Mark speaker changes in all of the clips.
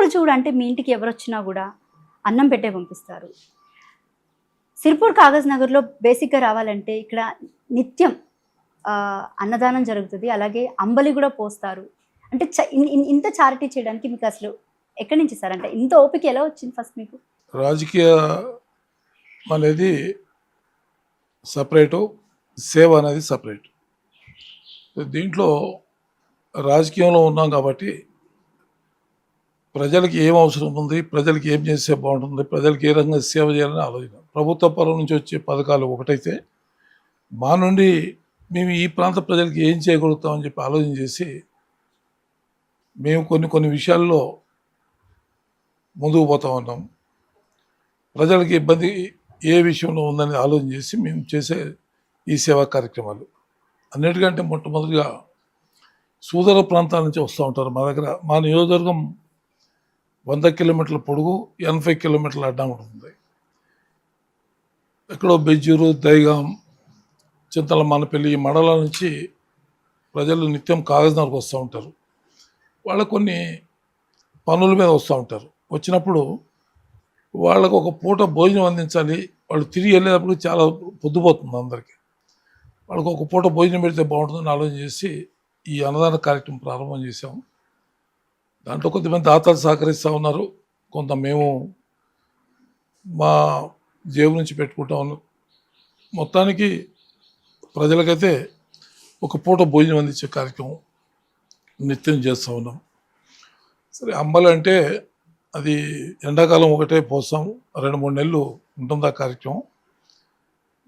Speaker 1: సిర్పూర్ చూడు అంటే మీ ఇంటికి ఎవరొచ్చినా కూడా అన్నం పెట్టే పంపిస్తారు. సిర్పూర్ కాగజ్ నగర్లో బేసిక్గా రావాలంటే ఇక్కడ నిత్యం అన్నదానం జరుగుతుంది. అలాగే అంబలి కూడా పోస్తారు. అంటే ఇంత చారిటీ చేయడానికి మీకు అసలు ఎక్కడి నుంచి సార్, అంటే ఇంత ఓపిక ఎలా వచ్చింది ఫస్ట్ మీకు?
Speaker 2: రాజకీయం అనేది సపరేటు, సేవ అనేది సపరేట్. దీంట్లో రాజకీయంలో ఉన్నాం కాబట్టి ప్రజలకి ఏం అవసరం ఉంది, ప్రజలకి ఏం చేస్తే బాగుంటుంది, ప్రజలకి ఏ రకంగా సేవ చేయాలని ఆలోచన. ప్రభుత్వ పరం నుంచి వచ్చే పథకాలు ఒకటైతే మా నుండి మేము ఈ ప్రాంత ప్రజలకి ఏం చేయగలుగుతామని చెప్పి ఆలోచన చేసి మేము కొన్ని విషయాల్లో ముందుకు పోతా ఉన్నాం. ప్రజలకి ఇబ్బంది ఏ విషయంలో ఉందని ఆలోచన చేసి మేము చేసే ఈ సేవా కార్యక్రమాలు. అన్నిటికంటే మొట్టమొదటిగా సూదర ప్రాంతాల నుంచి వస్తూ ఉంటారు మా దగ్గర. మా నియోజకవర్గం 100 కిలోమీటర్ల పొడుగు, 80 కిలోమీటర్ల అడ్డం ఉంటుంది. ఎక్కడో బెజ్జూరు, దైగాం, చింతల మనపల్లి ఈ మండలాల నుంచి ప్రజలు నిత్యం కాగజ్నగర్కి వస్తూ ఉంటారు. వాళ్ళకు కొన్ని పనుల మీద వస్తూ ఉంటారు. వచ్చినప్పుడు వాళ్ళకు ఒక పూట భోజనం అందించాలి. వాళ్ళు తిరిగి వెళ్ళేటప్పుడు చాలా పొద్దుపోతుంది అందరికీ. వాళ్ళకు ఒక పూట భోజనం పెడితే బాగుంటుందని ఆలోచన చేసి ఈ అన్నదాన కార్యక్రమం ప్రారంభం చేశాము. దాంట్లో కొంతమంది దాతలు సహకరిస్తూ ఉన్నారు, కొంత మేము మా జేబు నుంచి పెట్టుకుంటా ఉన్నాం. మొత్తానికి ప్రజలకైతే ఒక పూట భోజనం అందించే కార్యక్రమం నిత్యం చేస్తూ ఉన్నాం. సరే, అంబలి అంటే అది ఎండాకాలం ఒకటే పోస్తాం, 2-3 నెలలు ఉంటుంది ఆ కార్యక్రమం.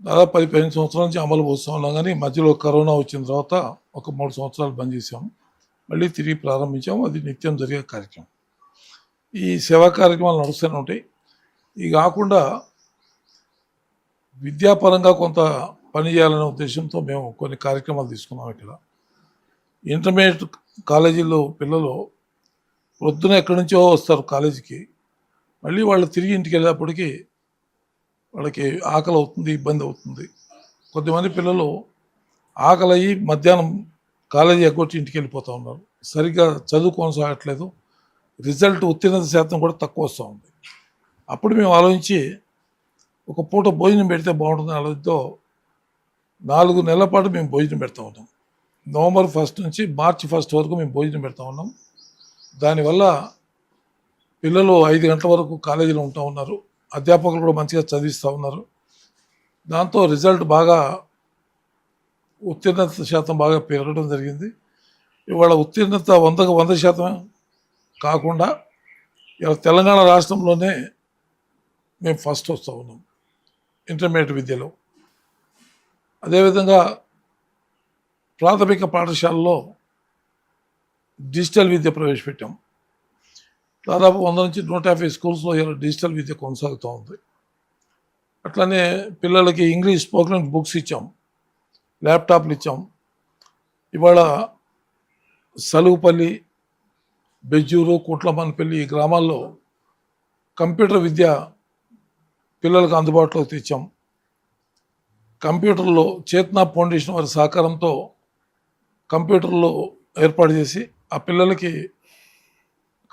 Speaker 2: దాదాపు 10-15 సంవత్సరాల నుంచి అమలు పోస్తూ ఉన్నాం. కానీ మధ్యలో కరోనా వచ్చిన తర్వాత ఒక 3 సంవత్సరాలు బంద్ చేసాము, మళ్ళీ తిరిగి ప్రారంభించాము. అది నిత్యం జరిగే కార్యక్రమం. ఈ సేవా కార్యక్రమాలు నడుస్తూనే ఉంటాయి. ఇది కాకుండా విద్యాపరంగా కొంత పని చేయాలనే ఉద్దేశంతో మేము కొన్ని కార్యక్రమాలు తీసుకున్నాం. ఇక్కడ ఇంటర్మీడియట్ కాలేజీల్లో పిల్లలు ప్రొద్దున ఎక్కడి నుంచో వస్తారు కాలేజీకి, మళ్ళీ వాళ్ళు తిరిగి ఇంటికి వెళ్ళేప్పటికీ వాళ్ళకి ఆకలి అవుతుంది, ఇబ్బంది అవుతుంది. కొద్దిమంది పిల్లలు ఆకలి అయ్యి మధ్యాహ్నం కాలేజీ ఎగ్గొట్టి ఇంటికి వెళ్ళిపోతూ ఉన్నారు. సరిగ్గా చదువు కొనసాగట్లేదు, రిజల్ట్ ఉత్తీర్ణత శాతం కూడా తక్కువ వస్తూ ఉంది. అప్పుడు మేము ఆలోచించి ఒక పూట భోజనం పెడితే బాగుంటుందని ఆలోచనతో 4 నెలల పాటు మేము భోజనం పెడతా ఉన్నాం. నవంబర్ 1 నుంచి మార్చి 1 వరకు మేము భోజనం పెడతా ఉన్నాం. దానివల్ల పిల్లలు 5 గంటల వరకు కాలేజీలో ఉంటూ ఉన్నారు. అధ్యాపకులు కూడా మంచిగా చదివిస్తూ ఉన్నారు. దాంతో రిజల్ట్ బాగా, ఉత్తీర్ణత శాతం బాగా పెరగడం జరిగింది. ఇవాళ ఉత్తీర్ణత 100కు 100% కాకుండా ఇవాళ తెలంగాణ రాష్ట్రంలోనే మేము ఫస్ట్ వస్తూ ఉన్నాం ఇంటర్మీడియట్ విద్యలో. అదేవిధంగా ప్రాథమిక పాఠశాలలో డిజిటల్ విద్య ప్రవేశపెట్టాం. దాదాపు 100 నుంచి 150 స్కూల్స్లో ఇలా డిజిటల్ విద్య కొనసాగుతూ ఉంది. అట్లనే పిల్లలకి ఇంగ్లీష్ స్పోకెన్ బుక్స్ ఇచ్చాం, ల్యాప్టాప్లు ఇచ్చాం. ఇవాళ సలుగుపల్లి, బెజ్జూరు, కుట్లమన్పల్లి ఈ గ్రామాల్లో కంప్యూటర్ విద్య పిల్లలకు అందుబాటులోకి తెచ్చాం. కంప్యూటర్లో చేతనా ఫౌండేషన్ వారి సహకారంతో కంప్యూటర్లో ఏర్పాటు చేసి ఆ పిల్లలకి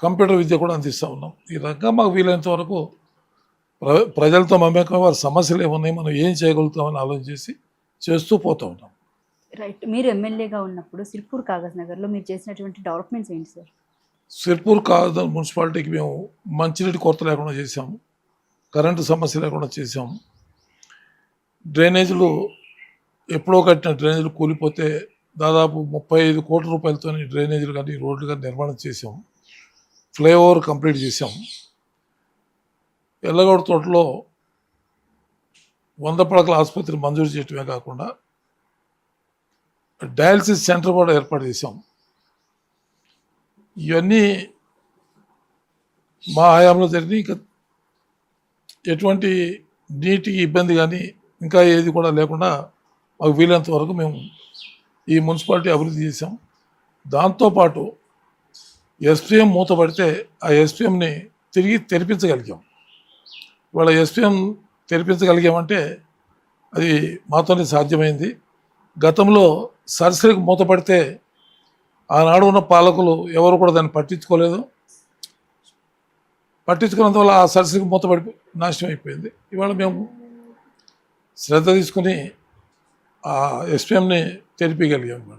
Speaker 2: కంప్యూటర్ విద్య కూడా అందిస్తూ ఉన్నాం. ఈ రకంగా మాకు వీలైనంత వరకు ప్రజలతో మమేకం, వారి సమస్యలు ఏమున్నాయి, మనం ఏం చేయగలుగుతామని ఆలోచన చేసి చేస్తూ పోతూ ఉన్నాం.
Speaker 1: రైట్. మీరు ఎమ్మెల్యేగా ఉన్నప్పుడు సిర్పూర్ కాగజ్ నగర్లో మీరు చేసినటువంటి డెవలప్మెంట్స్ ఏంటి సార్?
Speaker 2: సిర్పూర్ కాగజ్ నగర్ మున్సిపాలిటీకి మేము మంచినీటి కొరత లేకుండా చేసాము, కరెంటు సమస్య లేకుండా చేసాము. డ్రైనేజీలు ఎప్పుడో కట్టిన డ్రైనేజీలు కూలిపోతే దాదాపు 35 కోట్ల రూపాయలతో డ్రైనేజీలు కానీ రోడ్లు కానీ నిర్మాణం చేసాము. ఫ్లైఓవర్ కంప్లీట్ చేసాము. ఎల్లగౌడ తోటలో 100 పడకల ఆసుపత్రి మంజూరు చేయటమే కాకుండా డయాలసిస్ సెంటర్ కూడా ఏర్పాటు చేసాం. ఇవన్నీ మా హయాంలో జరిగి ఇంకా ఎటువంటి నీటికి ఇబ్బంది కానీ ఇంకా ఏది కూడా లేకుండా మాకు వీలైనంత వరకు మేము ఈ మున్సిపాలిటీ అభివృద్ధి చేసాం. దాంతోపాటు ఎస్పీఎం మూతపడితే ఆ ఎస్పీఎంని తిరిగి తెరిపించగలిగాం. ఇవాళ ఎస్పీఎం తెరిపించగలిగామంటే అది మాతోనే సాధ్యమైంది. గతంలో సరస్వతికి మూతపడితే ఆనాడు ఉన్న పాలకులు ఎవరు కూడా దాన్ని పట్టించుకోలేదు. పట్టించుకున్నందువల్ల ఆ సరస్సుకి మూతపడి నాశనం అయిపోయింది. ఇవాళ మేము శ్రద్ధ తీసుకుని ఆ ఎస్పీఎంని తెలిపగలిగాం మేడం.